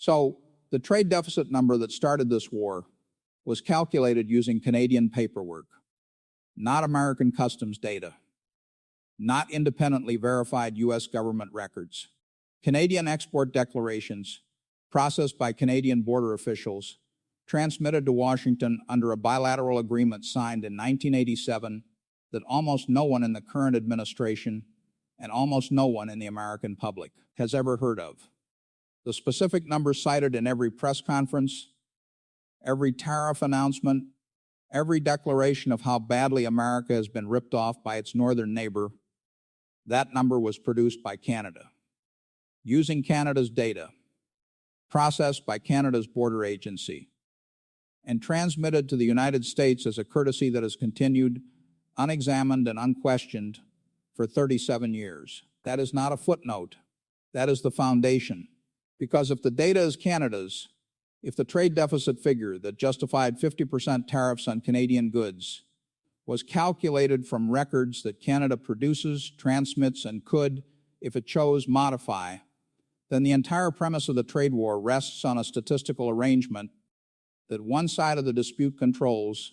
So the trade deficit number that started this war was calculated using Canadian paperwork, not American customs data, not independently verified U.S. government records. Canadian export declarations, processed by Canadian border officials, transmitted to Washington under a bilateral agreement signed in 1987 that almost no one in the current administration and almost no one in the American public has ever heard of. The specific numbers cited in every press conference, every tariff announcement, every declaration of how badly America has been ripped off by its northern neighbor, that number was produced by Canada, using Canada's data, processed by Canada's border agency, and transmitted to the United States as a courtesy that has continued unexamined and unquestioned for 37 years. That is not a footnote. That is the foundation. Because if the data is Canada's, if the trade deficit figure that justified 50% tariffs on Canadian goods was calculated from records that Canada produces, transmits, and could, if it chose, modify, then the entire premise of the trade war rests on a statistical arrangement that one side of the dispute controls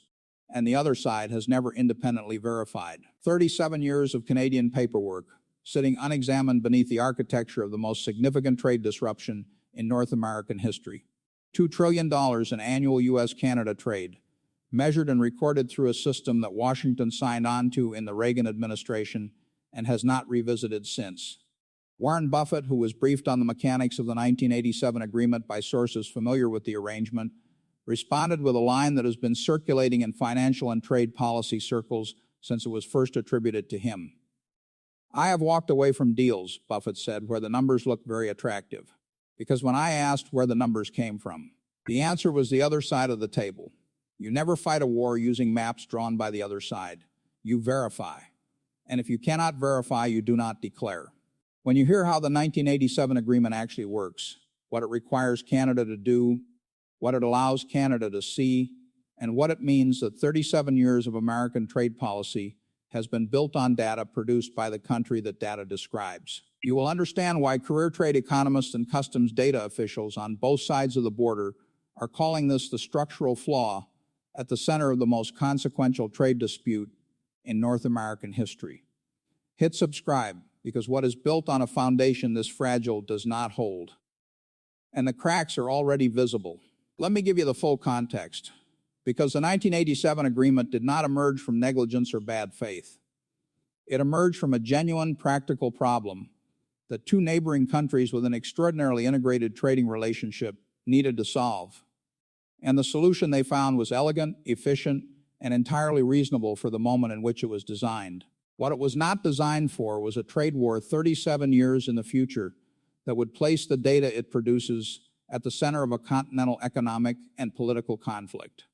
and the other side has never independently verified. 37 years of Canadian paperwork sitting unexamined beneath the architecture of the most significant trade disruption in North American history. $2 trillion in annual U.S.-Canada trade, measured and recorded through a system that Washington signed on to in the Reagan administration and has not revisited since. Warren Buffett, who was briefed on the mechanics of the 1987 agreement by sources familiar with the arrangement, responded with a line that has been circulating in financial and trade policy circles since it was first attributed to him. "I have walked away from deals," Buffett said, "where the numbers looked very attractive, because when I asked where the numbers came from, the answer was the other side of the table. You never fight a war using maps drawn by the other side. You verify. And if you cannot verify, you do not declare." When you hear how the 1987 agreement actually works, what it requires Canada to do, what it allows Canada to see, and what it means that 37 years of American trade policy has been built on data produced by the country that data describes, you will understand why career trade economists and customs data officials on both sides of the border are calling this the structural flaw at the center of the most consequential trade dispute in North American history. Hit subscribe, because what is built on a foundation this fragile does not hold. And the cracks are already visible. Let me give you the full context, because the 1987 agreement did not emerge from negligence or bad faith. It emerged from a genuine practical problem that two neighboring countries with an extraordinarily integrated trading relationship needed to solve. And the solution they found was elegant, efficient, and entirely reasonable for the moment in which it was designed. What it was not designed for was a trade war 37 years in the future that would place the data it produces at the center of a continental economic and political conflict.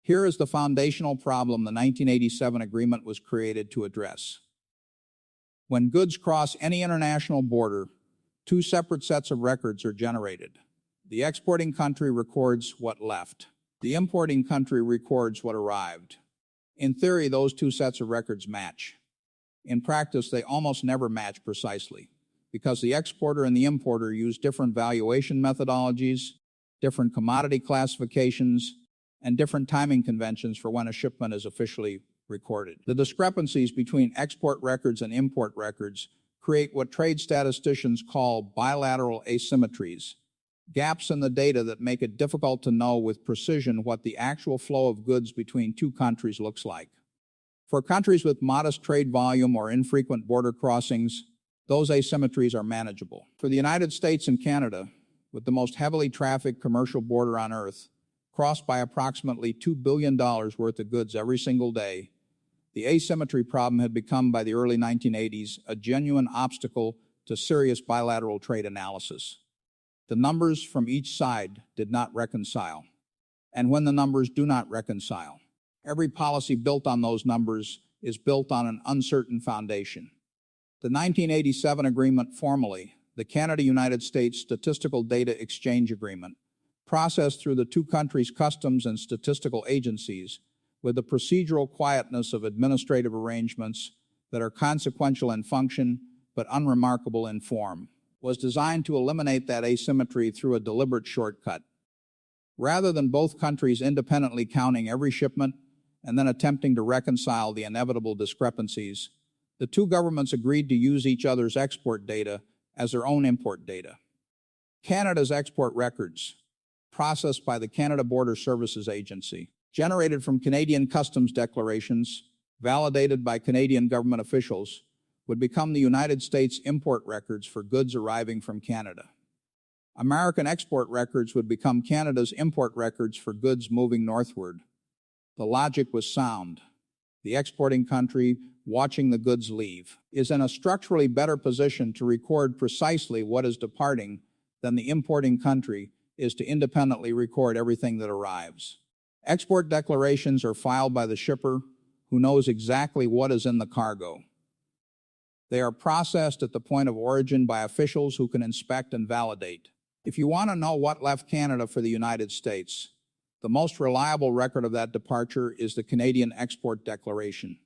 Here is the foundational problem the 1987 agreement was created to address. When goods cross any international border, two separate sets of records are generated. The exporting country records what left. The importing country records what arrived. In theory, those two sets of records match. In practice, they almost never match precisely, because the exporter and the importer use different valuation methodologies, different commodity classifications, and different timing conventions for when a shipment is officially recorded. The discrepancies between export records and import records create what trade statisticians call bilateral asymmetries, gaps in the data that make it difficult to know with precision what the actual flow of goods between two countries looks like. For countries with modest trade volume or infrequent border crossings, those asymmetries are manageable. For the United States and Canada, with the most heavily trafficked commercial border on Earth, crossed by approximately $2 billion worth of goods every single day, the asymmetry problem had become, by the early 1980s, a genuine obstacle to serious bilateral trade analysis. The numbers from each side did not reconcile. And when the numbers do not reconcile, every policy built on those numbers is built on an uncertain foundation. The 1987 agreement, formally the Canada-United States Statistical Data Exchange Agreement, processed through the two countries' customs and statistical agencies with the procedural quietness of administrative arrangements that are consequential in function but unremarkable in form. was designed to eliminate that asymmetry through a deliberate shortcut. Rather than both countries independently counting every shipment and then attempting to reconcile the inevitable discrepancies, the two governments agreed to use each other's export data as their own import data. Canada's export records, processed by the Canada Border Services Agency, generated from Canadian customs declarations, validated by Canadian government officials, would become the United States import records for goods arriving from Canada. American export records would become Canada's import records for goods moving northward. The logic was sound. The exporting country, watching the goods leave, is in a structurally better position to record precisely what is departing than the importing country is to independently record everything that arrives. Export declarations are filed by the shipper, who knows exactly what is in the cargo. They are processed at the point of origin by officials who can inspect and validate. If you want to know what left Canada for the United States, the most reliable record of that departure is the Canadian Export Declaration.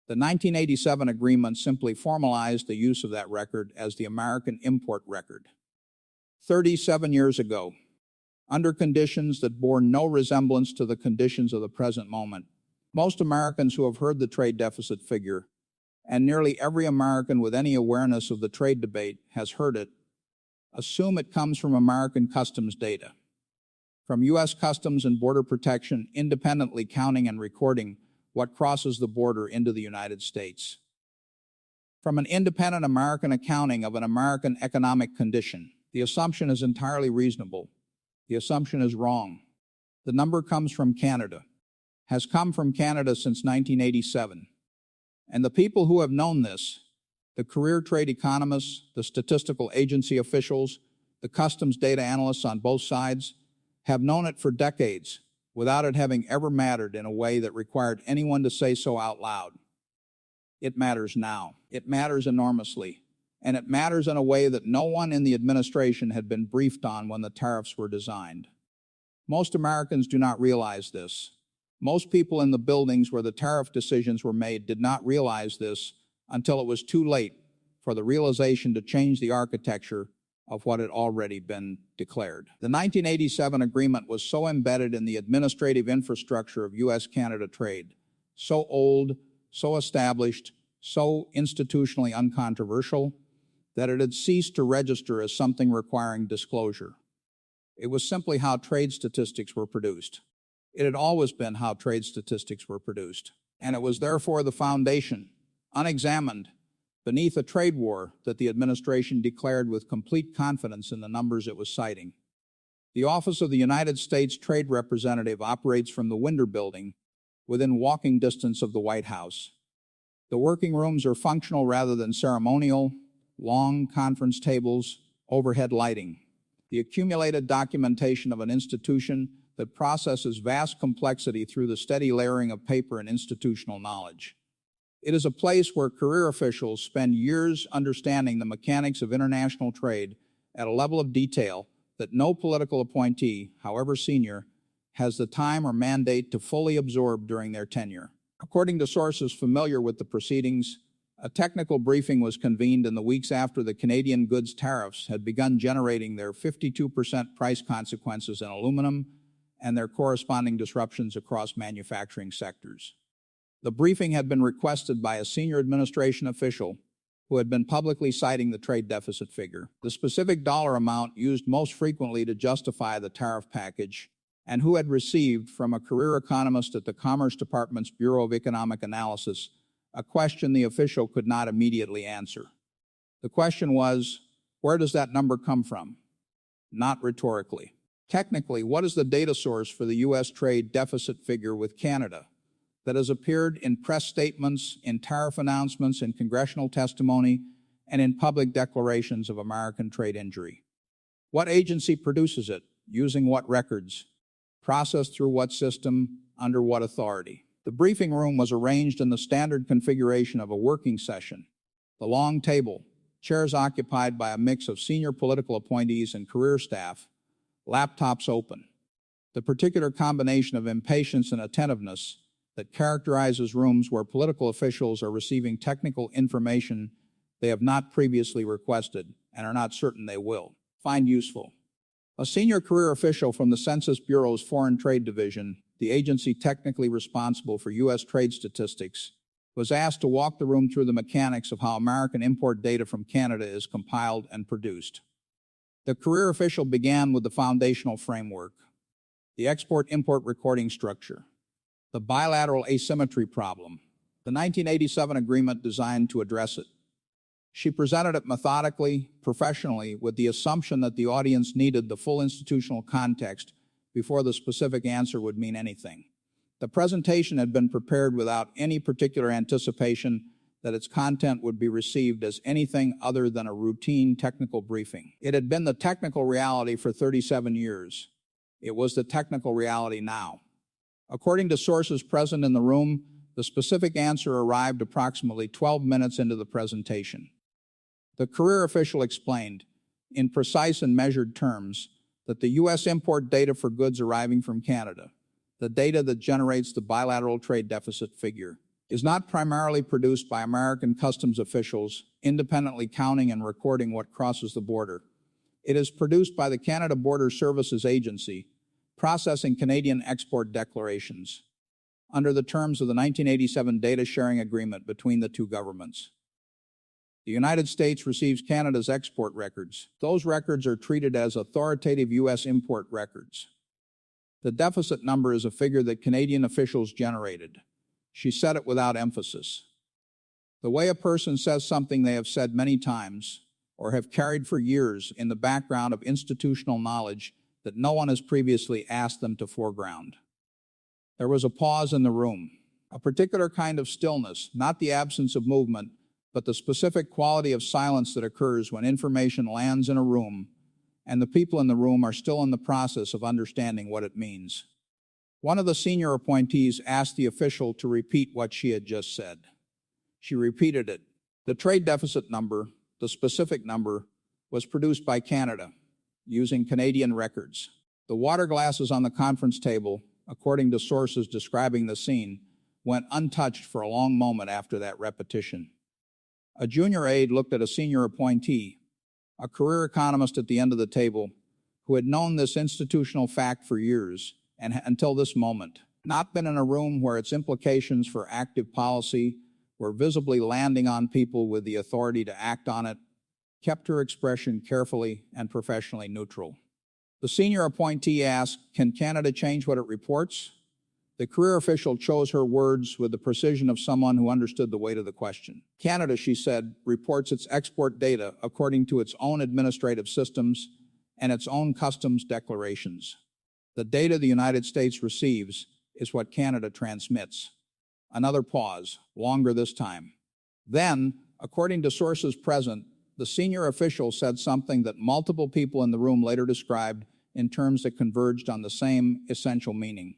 The 1987 agreement simply formalized the use of that record as the American Import Record. 37 years ago, under conditions that bore no resemblance to the conditions of the present moment, most Americans who have heard the trade deficit figure, and nearly every American with any awareness of the trade debate has heard it, assume it comes from American customs data, from U.S. Customs and Border Protection independently counting and recording what crosses the border into the United States. From an independent American accounting of an American economic condition, the assumption is entirely reasonable. The assumption is wrong. The number comes from Canada, has come from Canada since 1987. And the people who have known this, the career trade economists, the statistical agency officials, the customs data analysts on both sides, have known it for decades without it having ever mattered in a way that required anyone to say so out loud. It matters now. It matters enormously. And it matters in a way that no one in the administration had been briefed on when the tariffs were designed. Most Americans do not realize this. Most people in the buildings where the tariff decisions were made did not realize this until it was too late for the realization to change the architecture of what had already been declared. The 1987 agreement was so embedded in the administrative infrastructure of U.S.-Canada trade, so old, so established, so institutionally uncontroversial, that it had ceased to register as something requiring disclosure. It was simply how trade statistics were produced. It had always been how trade statistics were produced, and it was therefore the foundation, unexamined, beneath a trade war that the administration declared with complete confidence in the numbers it was citing. The Office of the United States Trade Representative operates from the Winder Building, within walking distance of the White House. The working rooms are functional rather than ceremonial, long conference tables, overhead lighting. The accumulated documentation of an institution that processes vast complexity through the steady layering of paper and institutional knowledge. It is a place where career officials spend years understanding the mechanics of international trade at a level of detail that no political appointee, however senior, has the time or mandate to fully absorb during their tenure. According to sources familiar with the proceedings, a technical briefing was convened in the weeks after the Canadian goods tariffs had begun generating their 52% price consequences in aluminum and their corresponding disruptions across manufacturing sectors. The briefing had been requested by a senior administration official who had been publicly citing the trade deficit figure, the specific dollar amount used most frequently to justify the tariff package, and who had received from a career economist at the Commerce Department's Bureau of Economic Analysis a question the official could not immediately answer. The question was, where does that number come from? Not rhetorically. Technically, what is the data source for the U.S. trade deficit figure with Canada that has appeared in press statements, in tariff announcements, in congressional testimony, and in public declarations of American trade injury? What agency produces it? Using what records? Processed through what system? Under what authority? The briefing room was arranged in the standard configuration of a working session. The long table, chairs occupied by a mix of senior political appointees and career staff, laptops open. The particular combination of impatience and attentiveness that characterizes rooms where political officials are receiving technical information they have not previously requested and are not certain they will, find useful. A senior career official from the Census Bureau's Foreign Trade Division, the agency technically responsible for U.S. trade statistics, was asked to walk the room through the mechanics of how American import data from Canada is compiled and produced. The career official began with the foundational framework, the export-import recording structure, the bilateral asymmetry problem, the 1987 agreement designed to address it. She presented it methodically, professionally, with the assumption that the audience needed the full institutional context before the specific answer would mean anything. The presentation had been prepared without any particular anticipation that its content would be received as anything other than a routine technical briefing. It had been the technical reality for 37 years. It was the technical reality now. According to sources present in the room, the specific answer arrived approximately 12 minutes into the presentation. The career official explained, in precise and measured terms, that the U.S. import data for goods arriving from Canada, the data that generates the bilateral trade deficit figure, is not primarily produced by American customs officials independently counting and recording what crosses the border. It is produced by the Canada Border Services Agency, processing Canadian export declarations under the terms of the 1987 data sharing agreement between the two governments. The United States receives Canada's export records. Those records are treated as authoritative U.S. import records. The deficit number is a figure that Canadian officials generated. She said it without emphasis. The way a person says something they have said many times or have carried for years in the background of institutional knowledge that no one has previously asked them to foreground. There was a pause in the room, a particular kind of stillness, not the absence of movement, but the specific quality of silence that occurs when information lands in a room and the people in the room are still in the process of understanding what it means. One of the senior appointees asked the official to repeat what she had just said. She repeated it. The trade deficit number, the specific number, was produced by Canada, using Canadian records. The water glasses on the conference table, according to sources describing the scene, went untouched for a long moment after that repetition. A junior aide looked at a senior appointee, a career economist at the end of the table, who had known this institutional fact for years and until this moment, not been in a room where its implications for active policy were visibly landing on people with the authority to act on it, kept her expression carefully and professionally neutral. The senior appointee asked, "Can Canada change what it reports?" The career official chose her words with the precision of someone who understood the weight of the question. Canada, she said, reports its export data according to its own administrative systems and its own customs declarations. The data the United States receives is what Canada transmits. Another pause, longer this time. Then, according to sources present, the senior official said something that multiple people in the room later described in terms that converged on the same essential meaning.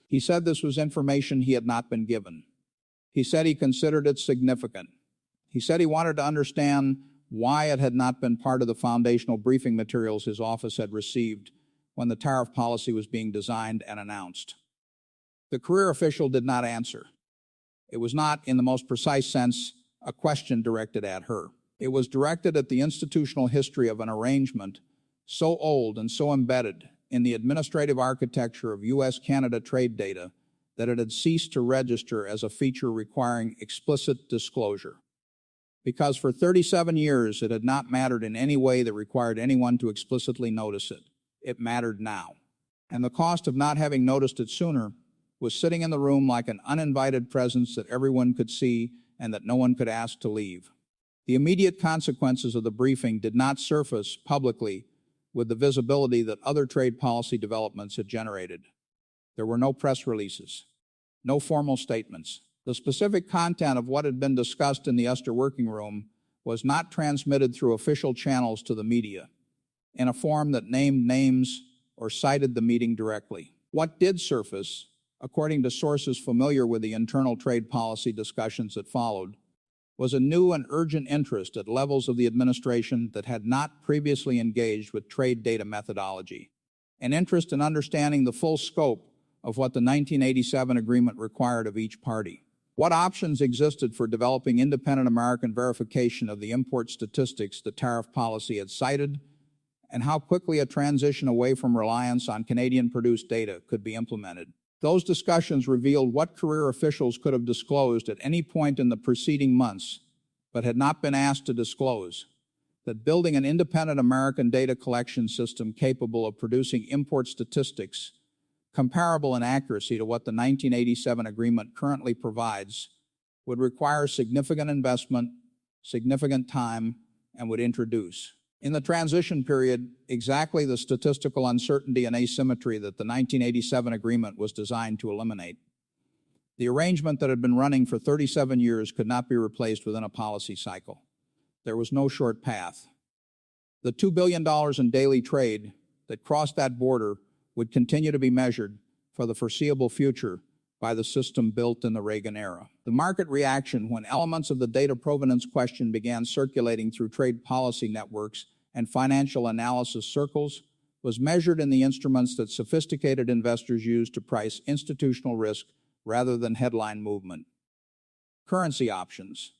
He said this was information he had not been given. He said he considered it significant. He said he wanted to understand why it had not been part of the foundational briefing materials his office had received when the tariff policy was being designed and announced. The career official did not answer. It was not, in the most precise sense, a question directed at her. It was directed at the institutional history of an arrangement so old and so embedded in the administrative architecture of U.S.-Canada trade data that it had ceased to register as a feature requiring explicit disclosure. Because for 37 years it had not mattered in any way that required anyone to explicitly notice it. It mattered now. And the cost of not having noticed it sooner was sitting in the room like an uninvited presence that everyone could see and that no one could ask to leave. The immediate consequences of the briefing did not surface publicly with the visibility that other trade policy developments had generated. There were no press releases, no formal statements. The specific content of what had been discussed in the Uster working room was not transmitted through official channels to the media in a form that named names or cited the meeting directly. What did surface, according to sources familiar with the internal trade policy discussions that followed, was a new and urgent interest at levels of the administration that had not previously engaged with trade data methodology, an interest in understanding the full scope of what the 1987 agreement required of each party. What options existed for developing independent American verification of the import statistics the tariff policy had cited, and how quickly a transition away from reliance on Canadian-produced data could be implemented. Those discussions revealed what career officials could have disclosed at any point in the preceding months, but had not been asked to disclose: that building an independent American data collection system capable of producing import statistics comparable in accuracy to what the 1987 agreement currently provides would require significant investment, significant time, and would introduce, in the transition period, exactly the statistical uncertainty and asymmetry that the 1987 agreement was designed to eliminate. The arrangement that had been running for 37 years could not be replaced within a policy cycle. There was no short path. The $2 billion in daily trade that crossed that border would continue to be measured for the foreseeable future by the system built in the Reagan era. The market reaction when elements of the data provenance question began circulating through trade policy networks and financial analysis circles was measured in the instruments that sophisticated investors use to price institutional risk rather than headline movement. Currency options.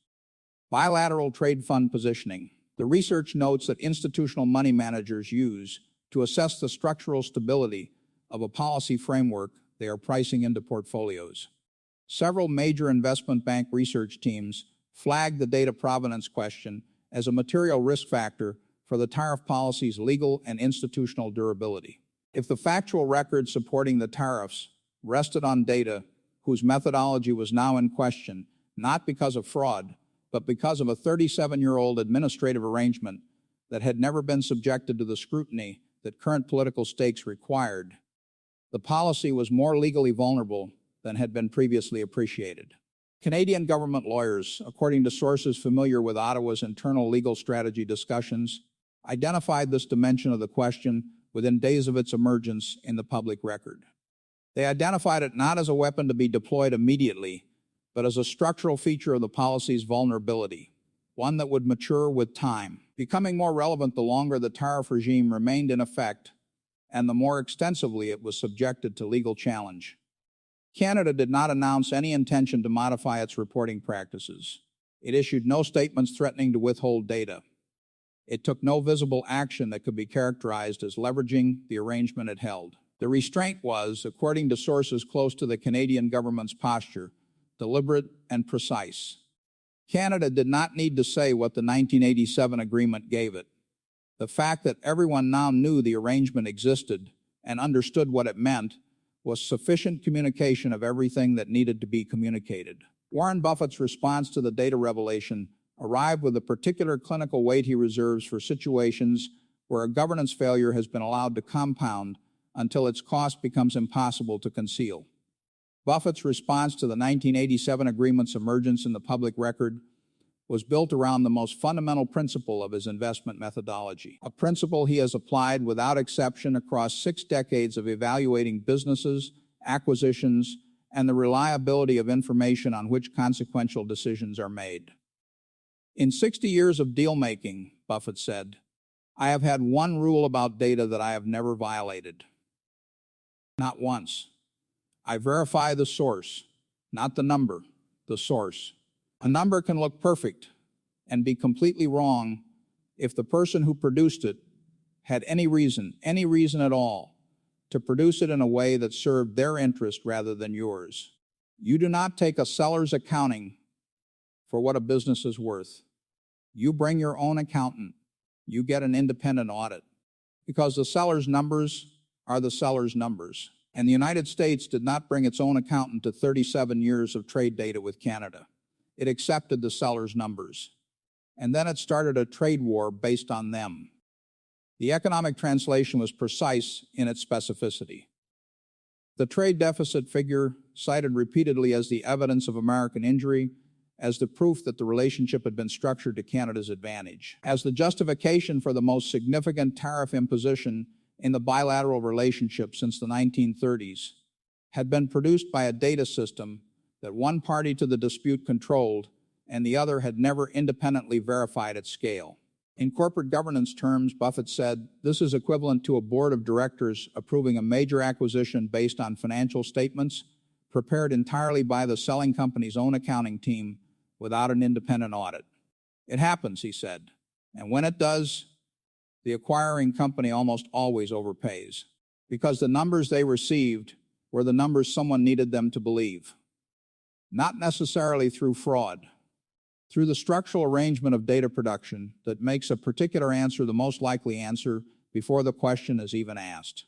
Bilateral trade fund positioning. The research notes that institutional money managers use to assess the structural stability of a policy framework they are pricing into portfolios. Several major investment bank research teams flagged the data provenance question as a material risk factor for the tariff policy's legal and institutional durability. If the factual record supporting the tariffs rested on data whose methodology was now in question, not because of fraud, but because of a 37-year-old administrative arrangement that had never been subjected to the scrutiny that current political stakes required, the policy was more legally vulnerable than had been previously appreciated. Canadian government lawyers, according to sources familiar with Ottawa's internal legal strategy discussions, identified this dimension of the question within days of its emergence in the public record. They identified it not as a weapon to be deployed immediately, but as a structural feature of the policy's vulnerability, one that would mature with time, becoming more relevant the longer the tariff regime remained in effect and the more extensively it was subjected to legal challenge. Canada did not announce any intention to modify its reporting practices. It issued no statements threatening to withhold data. It took no visible action that could be characterized as leveraging the arrangement it held. The restraint was, according to sources close to the Canadian government's posture, deliberate and precise. Canada did not need to say what the 1987 agreement gave it. The fact that everyone now knew the arrangement existed and understood what it meant was sufficient communication of everything that needed to be communicated. Warren Buffett's response to the data revelation arrived with the particular clinical weight he reserves for situations where a governance failure has been allowed to compound until its cost becomes impossible to conceal. Buffett's response to the 1987 agreement's emergence in the public record was built around the most fundamental principle of his investment methodology, a principle he has applied without exception across 6 decades of evaluating businesses, acquisitions, and the reliability of information on which consequential decisions are made. In 60 years of deal-making, Buffett said, I have had one rule about data that I have never violated. Not once. I verify the source, not the number, the source. A number can look perfect and be completely wrong if the person who produced it had any reason at all, to produce it in a way that served their interest rather than yours. You do not take a seller's accounting for what a business is worth. You bring your own accountant. You get an independent audit, because the seller's numbers are the seller's numbers. And the United States did not bring its own accountant to 37 years of trade data with Canada. It accepted the seller's numbers. And then it started a trade war based on them. The economic translation was precise in its specificity. The trade deficit figure, cited repeatedly as the evidence of American injury, as the proof that the relationship had been structured to Canada's advantage, as the justification for the most significant tariff imposition in the bilateral relationship since the 1930s, had been produced by a data system that one party to the dispute controlled and the other had never independently verified at scale. In corporate governance terms, Buffett said, this is equivalent to a board of directors approving a major acquisition based on financial statements prepared entirely by the selling company's own accounting team without an independent audit. It happens, he said, and when it does, the acquiring company almost always overpays, because the numbers they received were the numbers someone needed them to believe. Not necessarily through fraud, through the structural arrangement of data production that makes a particular answer the most likely answer before the question is even asked.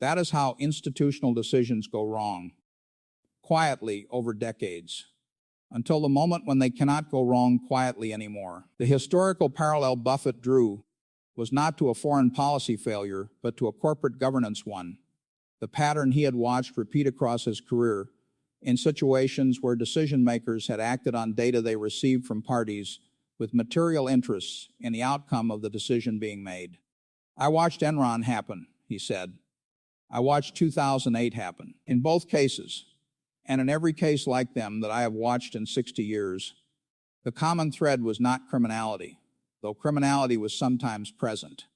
That is how institutional decisions go wrong, quietly over decades, until the moment when they cannot go wrong quietly anymore. The historical parallel Buffett drew was not to a foreign policy failure, but to a corporate governance one, the pattern he had watched repeat across his career in situations where decision-makers had acted on data they received from parties with material interests in the outcome of the decision being made. I watched Enron happen, he said. I watched 2008 happen. In both cases, and in every case like them that I have watched in 60 years, the common thread was not criminality, though criminality was sometimes present.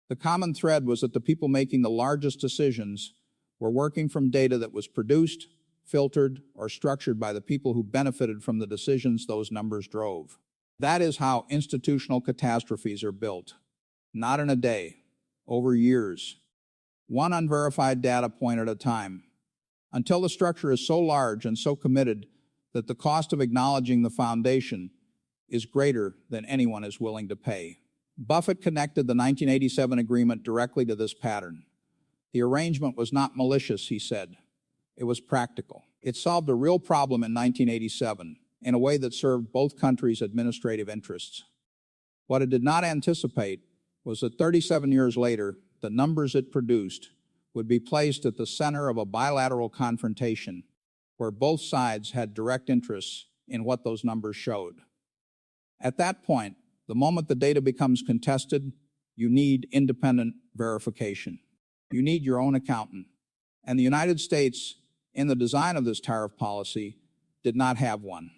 The common thread was that the people making the largest decisions were working from data that was produced, filtered, or structured by the people who benefited from the decisions those numbers drove. That is how institutional catastrophes are built. Not in a day, over years, one unverified data point at a time, until the structure is so large and so committed that the cost of acknowledging the foundation is greater than anyone is willing to pay. Buffett connected the 1987 agreement directly to this pattern. The arrangement was not malicious, he said. It was practical. It solved a real problem in 1987 in a way that served both countries' administrative interests. What it did not anticipate was that 37 years later, the numbers it produced would be placed at the center of a bilateral confrontation where both sides had direct interests in what those numbers showed. At that point, the moment the data becomes contested, you need independent verification. You need your own accountant. And the United States, in the design of this tariff policy, did not have one.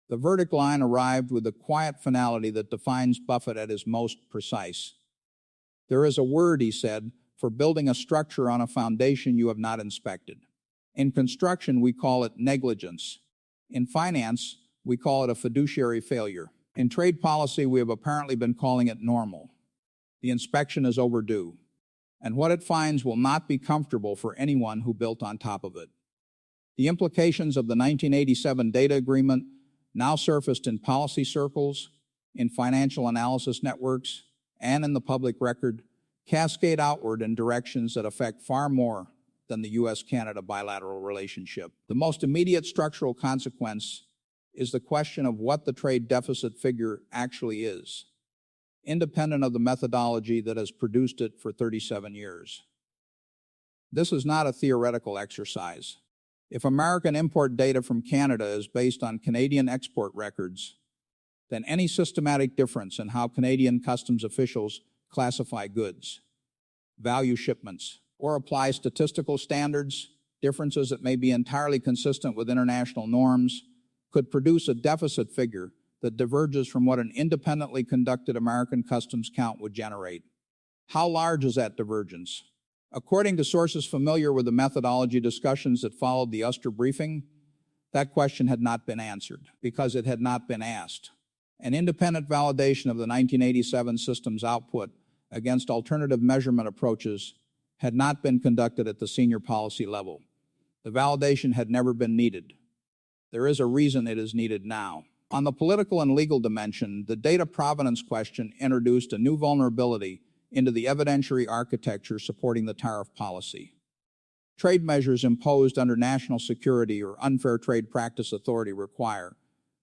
The verdict line arrived with the quiet finality that defines Buffett at his most precise. There is a word, he said, for building a structure on a foundation you have not inspected. In construction, we call it negligence. In finance, we call it a fiduciary failure. In trade policy, we have apparently been calling it normal. The inspection is overdue, and what it finds will not be comfortable for anyone who built on top of it. The implications of the 1987 data agreement, now surfaced in policy circles, in financial analysis networks, and in the public record, cascade outward in directions that affect far more than the U.S.-Canada bilateral relationship. The most immediate structural consequence is the question of what the trade deficit figure actually is, independent of the methodology that has produced it for 37 years. This is not a theoretical exercise. If American import data from Canada is based on Canadian export records, then any systematic difference in how Canadian customs officials classify goods, value shipments, or apply statistical standards, differences that may be entirely consistent with international norms, could produce a deficit figure that diverges from what an independently conducted American customs count would generate. How large is that divergence? According to sources familiar with the methodology discussions that followed the Uster briefing, that question had not been answered because it had not been asked. An independent validation of the 1987 system's output against alternative measurement approaches had not been conducted at the senior policy level. The validation had never been needed. There is a reason it is needed now. On the political and legal dimension, the data provenance question introduced a new vulnerability into the evidentiary architecture supporting the tariff policy. Trade measures imposed under national security or unfair trade practice authority require,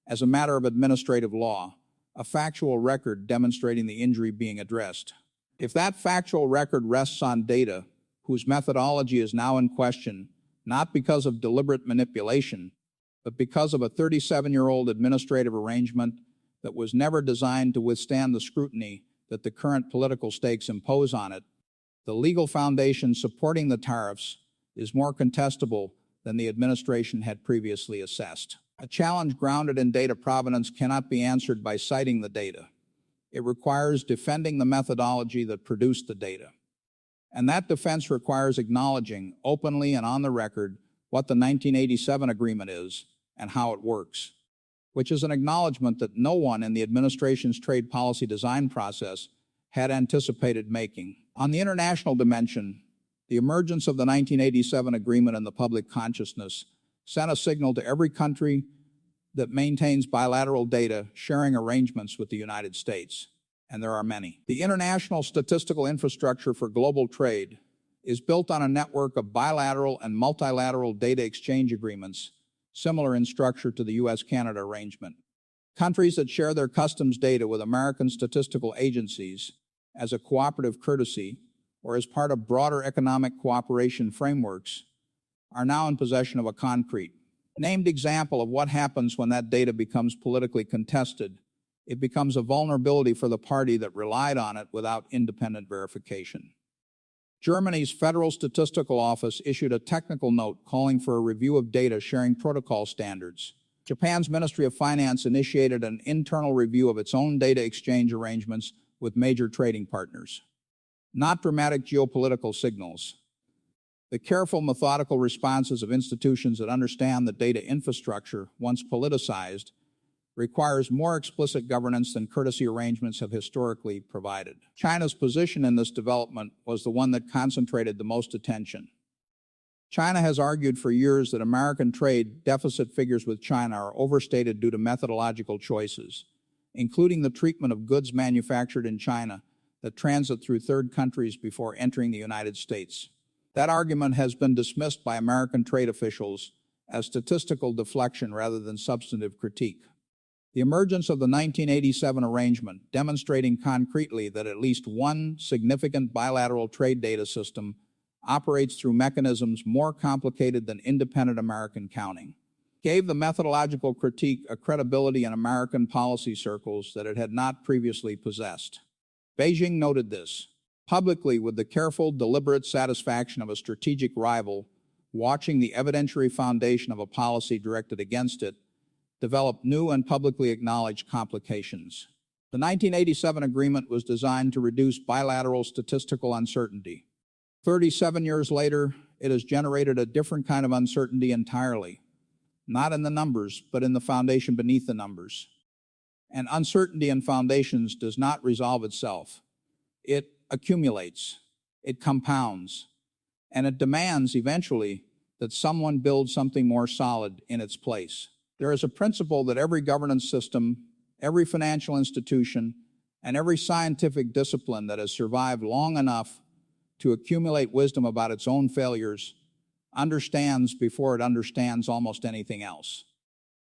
as a matter of administrative law, a factual record demonstrating the injury being addressed. If that factual record rests on data whose methodology is now in question, not because of deliberate manipulation, but because of a 37-year-old administrative arrangement that was never designed to withstand the scrutiny that the current political stakes impose on it, the legal foundation supporting the tariffs is more contestable than the administration had previously assessed. A challenge grounded in data provenance cannot be answered by citing the data. It requires defending the methodology that produced the data. And that defense requires acknowledging, openly and on the record, what the 1987 agreement is and how it works, which is an acknowledgement that no one in the administration's trade policy design process had anticipated making. On the international dimension, the emergence of the 1987 agreement in the public consciousness sent a signal to every country that maintains bilateral data sharing arrangements with the United States, and there are many. The international statistical infrastructure for global trade is built on a network of bilateral and multilateral data exchange agreements, similar in structure to the U.S.-Canada arrangement. Countries that share their customs data with American statistical agencies as a cooperative courtesy or as part of broader economic cooperation frameworks are now in possession of a concrete, named example of what happens when that data becomes politically contested. It becomes a vulnerability for the party that relied on it without independent verification. Germany's Federal Statistical Office issued a technical note calling for a review of data sharing protocol standards. Japan's Ministry of Finance initiated an internal review of its own data exchange arrangements with major trading partners. Not dramatic geopolitical signals. The careful, methodical responses of institutions that understand the data infrastructure, once politicized, requires more explicit governance than courtesy arrangements have historically provided. China's position in this development was the one that concentrated the most attention. China has argued for years that American trade deficit figures with China are overstated due to methodological choices, including the treatment of goods manufactured in China that transit through third countries before entering the United States. That argument has been dismissed by American trade officials as statistical deflection rather than substantive critique. The emergence of the 1987 arrangement, demonstrating concretely that at least one significant bilateral trade data system operates through mechanisms more complicated than independent American counting, gave the methodological critique a credibility in American policy circles that it had not previously possessed. Beijing noted this publicly with the careful, deliberate satisfaction of a strategic rival watching the evidentiary foundation of a policy directed against it develop new and publicly acknowledged complications. The 1987 agreement was designed to reduce bilateral statistical uncertainty. 37 years later, it has generated a different kind of uncertainty entirely, not in the numbers, but in the foundation beneath the numbers. And uncertainty in foundations does not resolve itself. It accumulates, it compounds, and it demands eventually that someone build something more solid in its place. There is a principle that every governance system, every financial institution, and every scientific discipline that has survived long enough to accumulate wisdom about its own failures understands before it understands almost anything else.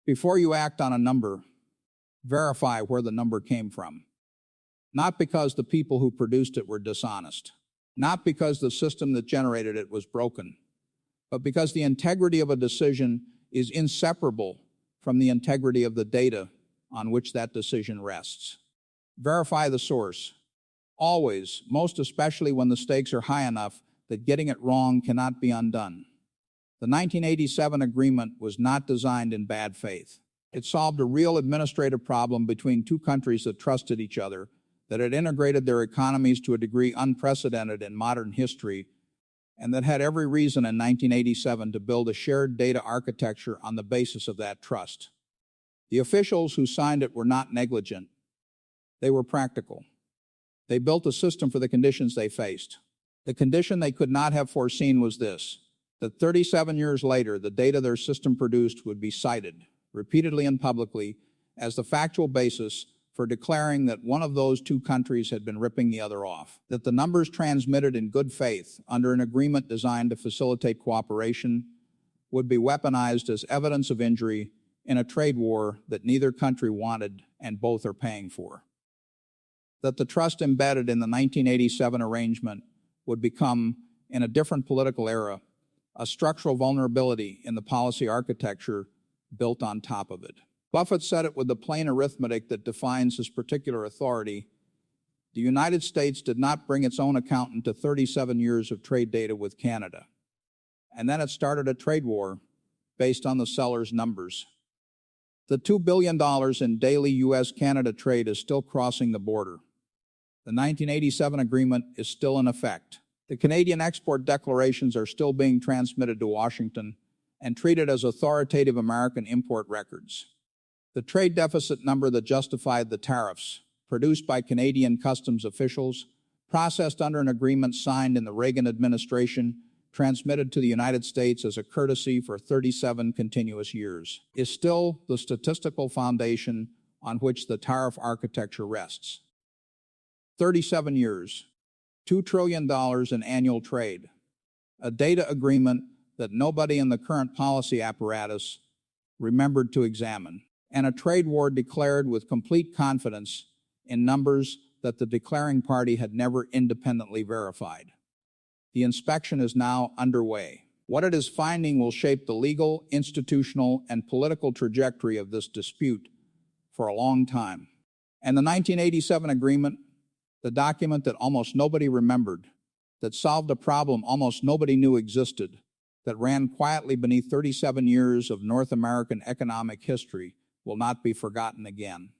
Before you act on a number, verify where the number came from. Not because the people who produced it were dishonest, not because the system that generated it was broken, but because the integrity of a decision is inseparable from the integrity of the data on which that decision rests. Verify the source. Always, most especially when the stakes are high enough that getting it wrong cannot be undone. The 1987 agreement was not designed in bad faith. It solved a real administrative problem between two countries that trusted each other, that had integrated their economies to a degree unprecedented in modern history, and that had every reason in 1987 to build a shared data architecture on the basis of that trust. The officials who signed it were not negligent. They were practical. They built a system for the conditions they faced. The condition they could not have foreseen was this, that 37 years later, the data their system produced would be cited, repeatedly and publicly, as the factual basis for declaring that one of those two countries had been ripping the other off, that the numbers transmitted in good faith under an agreement designed to facilitate cooperation would be weaponized as evidence of injury in a trade war that neither country wanted and both are paying for. That the trust embedded in the 1987 arrangement would become, in a different political era, a structural vulnerability in the policy architecture built on top of it. Buffett said it with the plain arithmetic that defines his particular authority. The United States did not bring its own accountant to 37 years of trade data with Canada. And then it started a trade war based on the seller's numbers. The $2 billion in daily U.S.-Canada trade is still crossing the border. The 1987 agreement is still in effect. The Canadian export declarations are still being transmitted to Washington, and treated as authoritative American import records. The trade deficit number that justified the tariffs, produced by Canadian customs officials, processed under an agreement signed in the Reagan administration, transmitted to the United States as a courtesy for 37 continuous years, is still the statistical foundation on which the tariff architecture rests. 37 years, $2 trillion in annual trade, a data agreement that nobody in the current policy apparatus remembered to examine, and a trade war declared with complete confidence in numbers that the declaring party had never independently verified. The inspection is now underway. What it is finding will shape the legal, institutional, and political trajectory of this dispute for a long time. And the 1987 agreement, the document that almost nobody remembered, that solved a problem almost nobody knew existed, that ran quietly beneath 37 years of North American economic history, will not be forgotten again.